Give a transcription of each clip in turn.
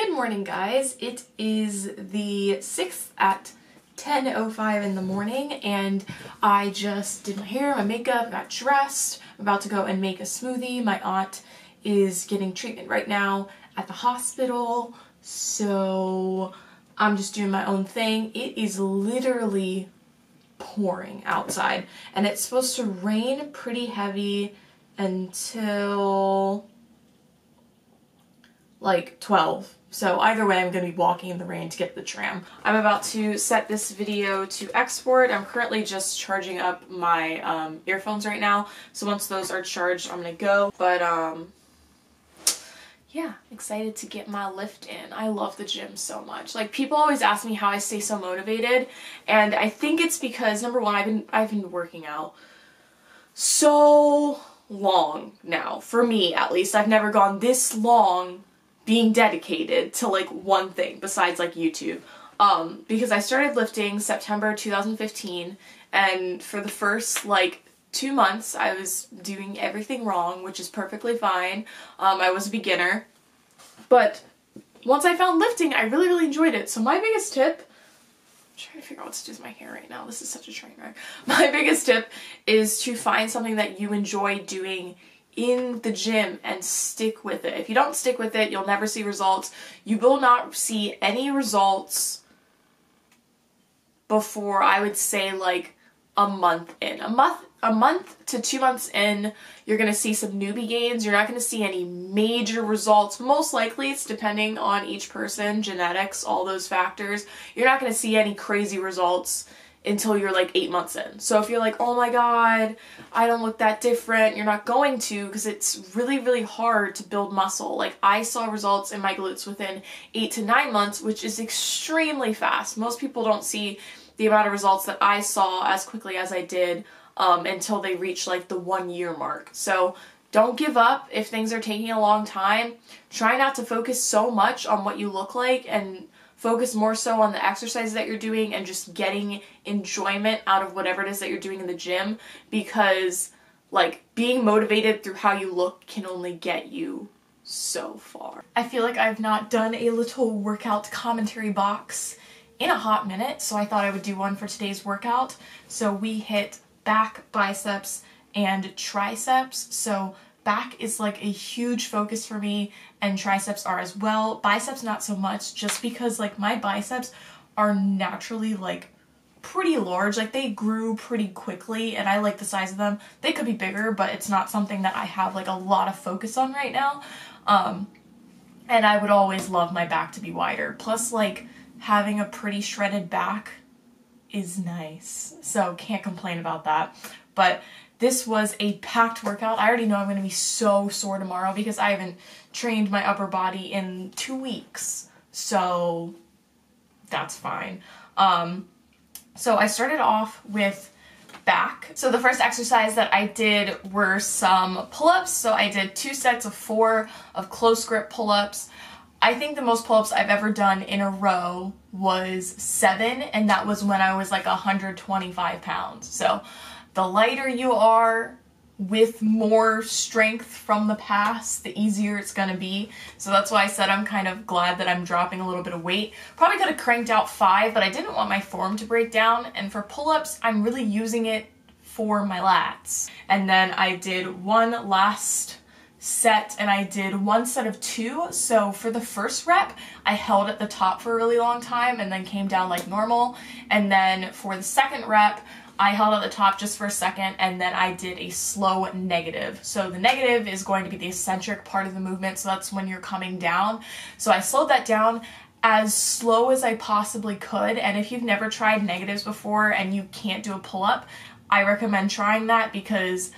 Good morning, guys. It is the 6th at 10:05 in the morning, and I just did my hair, my makeup, got dressed. I'm about to go and make a smoothie. My aunt is getting treatment right now at the hospital, so I'm just doing my own thing. It is literally pouring outside, and it's supposed to rain pretty heavy until like 12. So either way, I'm going to be walking in the rain to get the tram. I'm about to set this video to export. I'm currently just charging up my earphones right now. So once those are charged, I'm going to go. But yeah, excited to get my lift in. I love the gym so much. Like, people always ask me how I stay so motivated, and I think it's because, number one, I've been working out so long now. For me, at least, I've never gone this long being dedicated to like one thing besides like YouTube. Because I started lifting September 2015, and for the first like 2 months I was doing everything wrong, which is perfectly fine. I was a beginner, but once I found lifting, I really enjoyed it. So my biggest tip, I'm trying to figure out what to do with my hair right now. This is such a train wreck. My biggest tip is to find something that you enjoy doing in the gym and stick with it. If you don't stick with it, you'll never see results. You will not see any results before, I would say, like a month in. A month to 2 months in, you're gonna see some newbie gains. You're not gonna see any major results. Most likely, it's depending on each person, genetics, all those factors. You're not gonna see any crazy results until you're like 8 months in. So if you're like, oh my god, I don't look that different, you're not going to, because it's really hard to build muscle. Like, I saw results in my glutes within 8 to 9 months, which is extremely fast. Most people don't see the amount of results that I saw as quickly as I did until they reach like the 1 year mark. So don't give up if things are taking a long time. Try not to focus so much on what you look like, and focus more so on the exercises that you're doing and just getting enjoyment out of whatever it is that you're doing in the gym, because like being motivated through how you look can only get you so far. I feel like I've not done a little workout commentary box in a hot minute, so I thought I would do one for today's workout. So we hit back, biceps, and triceps. So back is like a huge focus for me, and triceps are as well. Biceps not so much, just because like my biceps are naturally like pretty large. Like, they grew pretty quickly and I like the size of them. They could be bigger, but it's not something that I have like a lot of focus on right now. And I would always love my back to be wider. Plus, like, having a pretty shredded back is nice, so can't complain about that. But this was a packed workout. I already know I'm going to be so sore tomorrow because I haven't trained my upper body in 2 weeks. So that's fine. So I started off with back. So the first exercise that I did were some pull-ups. So I did 2 sets of 4 of close grip pull-ups. I think the most pull-ups I've ever done in a row was 7, and that was when I was like 125 pounds. So the lighter you are with more strength from the past, the easier it's gonna be. So that's why I said I'm kind of glad that I'm dropping a little bit of weight. Probably could have cranked out 5, but I didn't want my form to break down. And for pull-ups, I'm really using it for my lats. And then I did one last set, and I did 1 set of 2. So for the first rep, I held at the top for a really long time and then came down like normal. And then for the second rep, I held at the top just for a second, and then I did a slow negative. So the negative is going to be the eccentric part of the movement, so that's when you're coming down. So I slowed that down as slow as I possibly could, and if you've never tried negatives before and you can't do a pull-up, I recommend trying that, because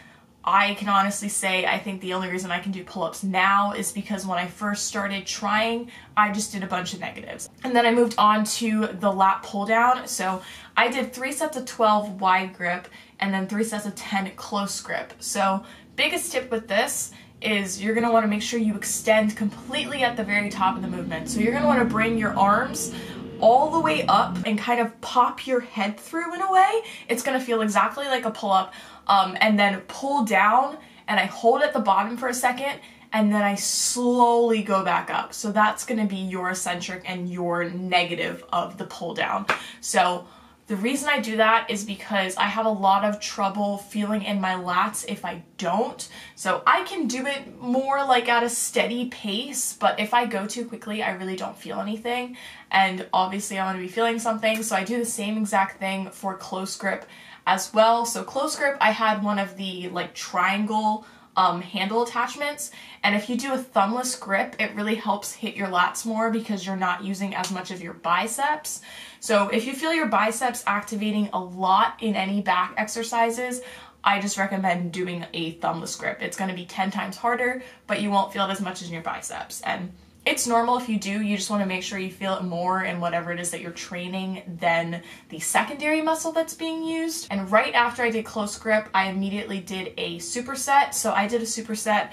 I can honestly say I think the only reason I can do pull-ups now is because when I first started trying, I just did a bunch of negatives. And then I moved on to the lat pull down. So I did 3 sets of 12 wide grip and then 3 sets of 10 close grip. So biggest tip with this is you're going to want to make sure you extend completely at the very top of the movement. So you're going to want to bring your arms all the way up and kind of pop your head through in a way. It's going to feel exactly like a pull-up. And then pull down, and I hold at the bottom for a second, and then I slowly go back up. So that's gonna be your eccentric and your negative of the pull down. So the reason I do that is because I have a lot of trouble feeling in my lats if I don't. So I can do it more like at a steady pace, but if I go too quickly, I really don't feel anything. And obviously I want to be feeling something, so I do the same exact thing for close grip as well. So close grip, I had one of the like triangle handle attachments, and if you do a thumbless grip, it really helps hit your lats more because you're not using as much of your biceps. So if you feel your biceps activating a lot in any back exercises, I just recommend doing a thumbless grip. It's going to be 10 times harder, but you won't feel it as much as in your biceps. And it's normal if you do, you just want to make sure you feel it more in whatever it is that you're training than the secondary muscle that's being used. And right after I did close grip, I immediately did a superset. So I did a superset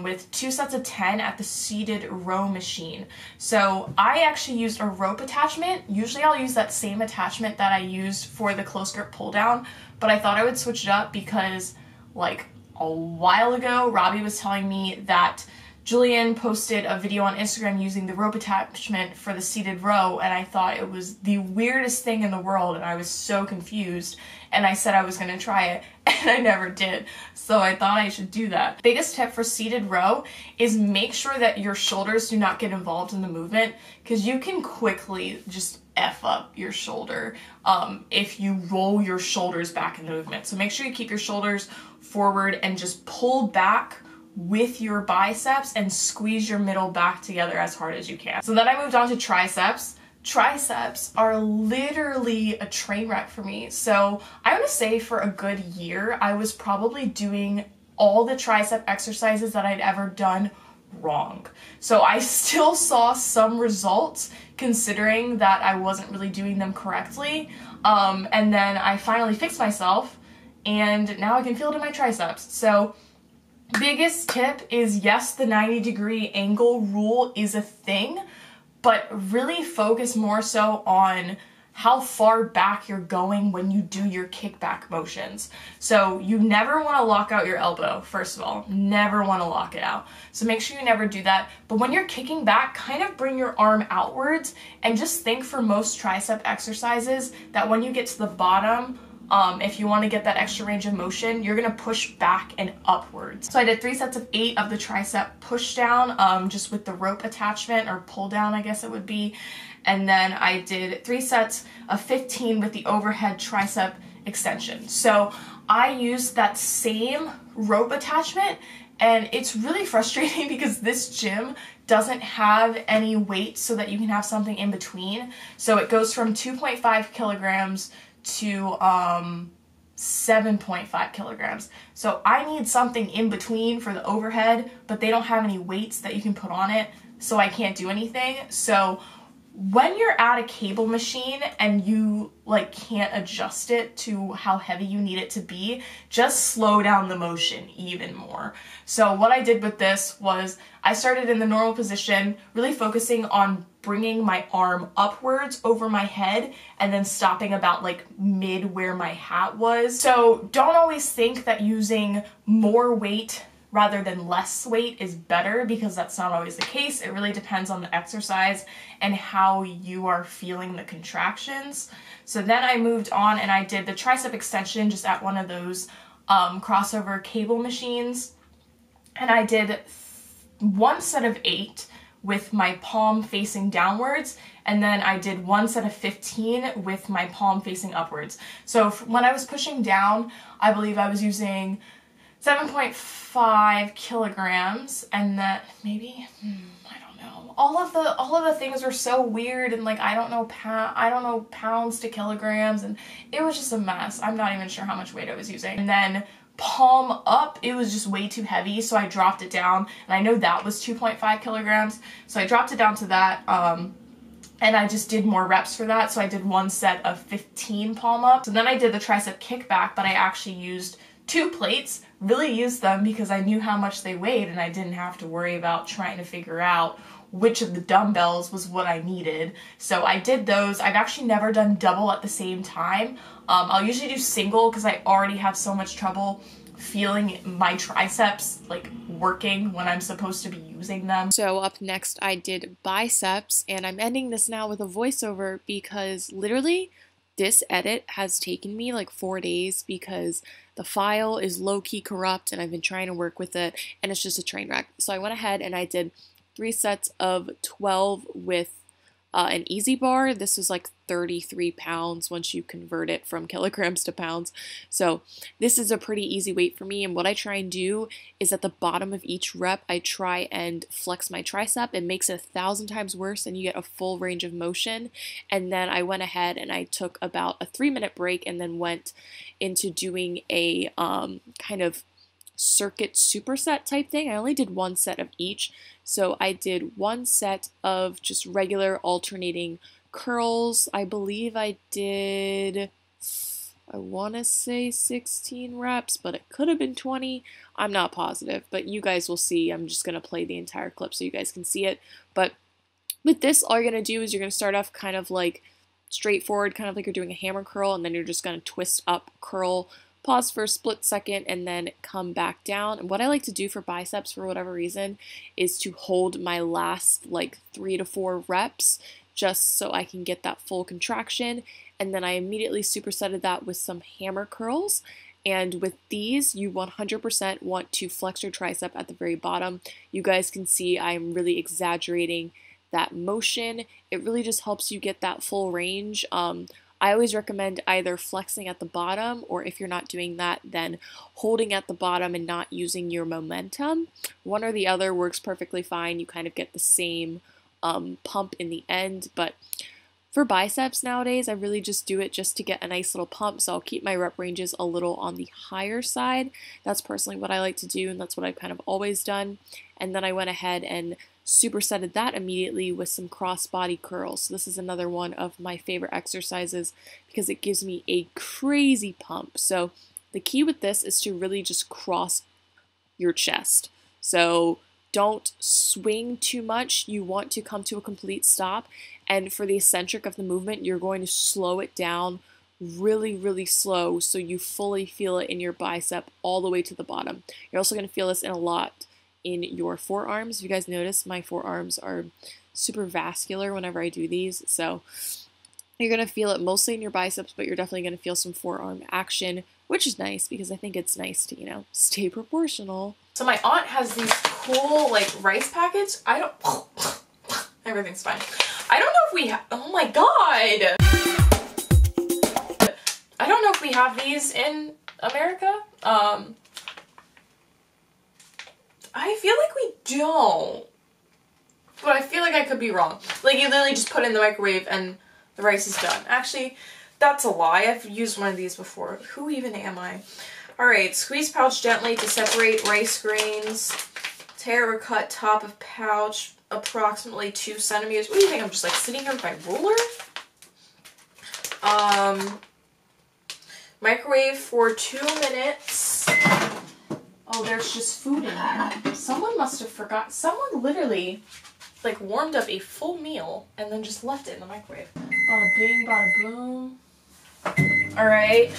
with 2 sets of 10 at the seated row machine. So I actually used a rope attachment. Usually I'll use that same attachment that I used for the close grip pull down, but I thought I would switch it up because like a while ago, Robbie was telling me that Julian posted a video on Instagram using the rope attachment for the seated row, and I thought it was the weirdest thing in the world, and I was so confused, and I said I was going to try it, and I never did, so I thought I should do that. Biggest tip for seated row is make sure that your shoulders do not get involved in the movement, because you can quickly just F up your shoulder if you roll your shoulders back in the movement. So make sure you keep your shoulders forward and just pull back with your biceps and squeeze your middle back together as hard as you can. So then I moved on to triceps. Triceps are literally a train wreck for me. So I want to say for a good year, I was probably doing all the tricep exercises that I'd ever done wrong. So I still saw some results considering that I wasn't really doing them correctly. And then I finally fixed myself and now I can feel it in my triceps. So biggest tip is, yes, the 90-degree angle rule is a thing, but really focus more so on how far back you're going when you do your kickback motions. So you never want to lock out your elbow, first of all. Never want to lock it out. So make sure you never do that. But when you're kicking back, kind of bring your arm outwards and just think for most tricep exercises that when you get to the bottom, if you want to get that extra range of motion, you're going to push back and upwards. So I did 3 sets of 8 of the tricep push down, just with the rope attachment, or pull down, I guess it would be. And then I did 3 sets of 15 with the overhead tricep extension. So I used that same rope attachment, and it's really frustrating because this gym doesn't have any weight so that you can have something in between. So it goes from 2.5 kilograms to 7.5 kilograms. So I need something in between for the overhead, but they don't have any weights that you can put on it, so I can't do anything. So when you're at a cable machine and you like can't adjust it to how heavy you need it to be, just slow down the motion even more. So what I did with this was I started in the normal position, really focusing on bringing my arm upwards over my head and then stopping about like mid where my hat was. So don't always think that using more weight rather than less weight is better, because that's not always the case. It really depends on the exercise and how you are feeling the contractions. So then I moved on and I did the tricep extension just at one of those crossover cable machines. And I did 1 set of 8 with my palm facing downwards, and then I did 1 set of 15 with my palm facing upwards. So when I was pushing down, I believe I was using 7.5 kilograms, and that maybe, I don't know. All of the things were so weird, and like I don't know pounds to kilograms, and it was just a mess. I'm not even sure how much weight I was using. And then palm up, it was just way too heavy, so I dropped it down, and I know that was 2.5 kilograms, so I dropped it down to that, and I just did more reps for that. So I did 1 set of 15 palm ups, and then I did the tricep kickback, but I actually used 2 plates, really used them because I knew how much they weighed and I didn't have to worry about trying to figure out which of the dumbbells was what I needed. So I did those. I've actually never done double at the same time. I'll usually do single because I already have so much trouble feeling my triceps like working when I'm supposed to be using them. So up next I did biceps, and I'm ending this now with a voiceover because literally this edit has taken me like 4 days because the file is low-key corrupt and I've been trying to work with it and it's just a train wreck. So I went ahead and I did 3 sets of 12 with an easy bar. This was like 33 pounds once you convert it from kilograms to pounds. So this is a pretty easy weight for me. And what I try and do is at the bottom of each rep, I try and flex my tricep. It makes it 1,000 times worse and you get a full range of motion. And then I went ahead and I took about a 3-minute break and then went into doing a kind of circuit superset type thing. I only did 1 set of each. So I did 1 set of just regular alternating curls. I believe I did, I want to say 16 reps, but it could have been 20. I'm not positive, but you guys will see. I'm just going to play the entire clip so you guys can see it. But with this, all you're going to do is you're going to start off kind of like straightforward, kind of like you're doing a hammer curl, and then you're just going to twist up, curl, pause for a split second, and then come back down. And what I like to do for biceps, for whatever reason, is to hold my last like 3 to 4 reps just so I can get that full contraction. And then I immediately supersetted that with some hammer curls. And with these, you 100% want to flex your tricep at the very bottom. You guys can see I'm really exaggerating that motion. It really just helps you get that full range. I always recommend either flexing at the bottom, or if you're not doing that, then holding at the bottom and not using your momentum. One or the other works perfectly fine. You kind of get the same pump in the end. But for biceps nowadays, I really just do it just to get a nice little pump. So I'll keep my rep ranges a little on the higher side. That's personally what I like to do, and that's what I've kind of always done. And then I went ahead and supersetted that immediately with some cross-body curls. So this is another one of my favorite exercises because it gives me a crazy pump. So the key with this is to really just cross your chest. So don't swing too much. You want to come to a complete stop. And for the eccentric of the movement, you're going to slow it down really, really slow so you fully feel it in your bicep all the way to the bottom. You're also going to feel this in a lot in your forearms. If you guys notice, my forearms are super vascular whenever I do these, so you're going to feel it mostly in your biceps, but you're definitely going to feel some forearm action, which is nice because I think it's nice to, you know, stay proportional. So my aunt has these cool, like, rice packets. Everything's fine. I don't know if we have, oh my god! I don't know if we have these in America. I feel like we don't, but I feel like I could be wrong. Like, you literally just put it in the microwave and the rice is done. Actually, that's a lie. I've used one of these before. Who even am I? Alright, squeeze pouch gently to separate rice grains. Tear or cut top of pouch approximately 2 centimeters. What do you think? I'm just like sitting here with my ruler? Microwave for 2 minutes. Oh, there's just food in there. Someone must have forgot. Someone literally, like, warmed up a full meal and then just left it in the microwave. Bada bing, bada boom. Alright.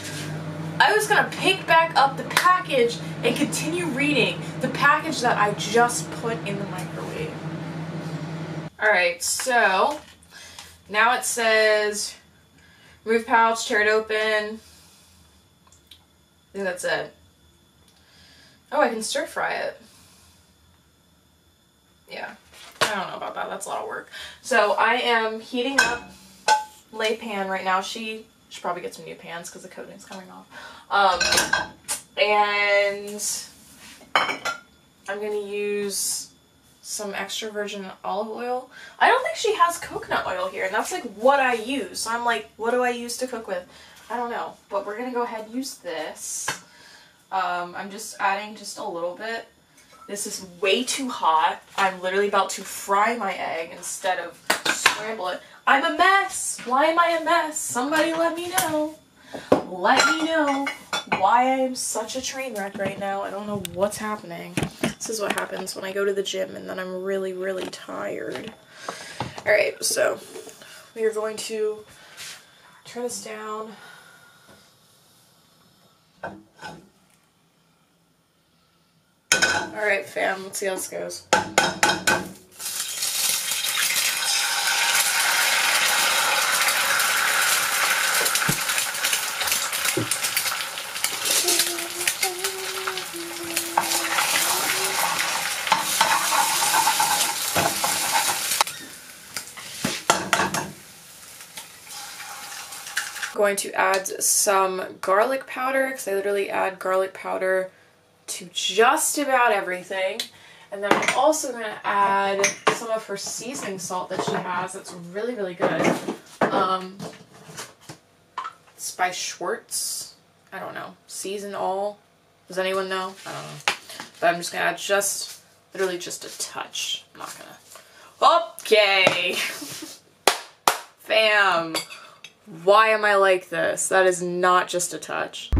I was gonna pick back up the package and continue reading the package that I just put in the microwave. Alright, so now it says remove pouch, tear it open. I think that's it. Oh, I can stir fry it. Yeah, I don't know about that. That's a lot of work. So I am heating up lay pan right now. She should probably get some new pans because the coating's coming off. And I'm going to use some extra virgin olive oil. I don't think she has coconut oil here, and that's like what I use. So I'm like, what do I use to cook with? I don't know, but we're going to go ahead and use this. I'm just adding just a little bit. This is way too hot. I'm literally about to fry my egg instead of scramble it. I'm a mess. Why am I a mess? Somebody let me know. Let me know why I am such a train wreck right now. I don't know what's happening. This is what happens when I go to the gym and then I'm really, really tired. Alright, so we are going to turn this down. Alright fam, let's see how this goes. Going to add some garlic powder because I literally add garlic powder to just about everything. And then I'm also going to add some of her seasoning salt that she has that's really, really good. It's by Schwartz. I don't know. Season All. Does anyone know? I don't know. But I'm just going to add just, literally just a touch. I'm not going to. Okay. Fam. Why am I like this? That is not just a touch.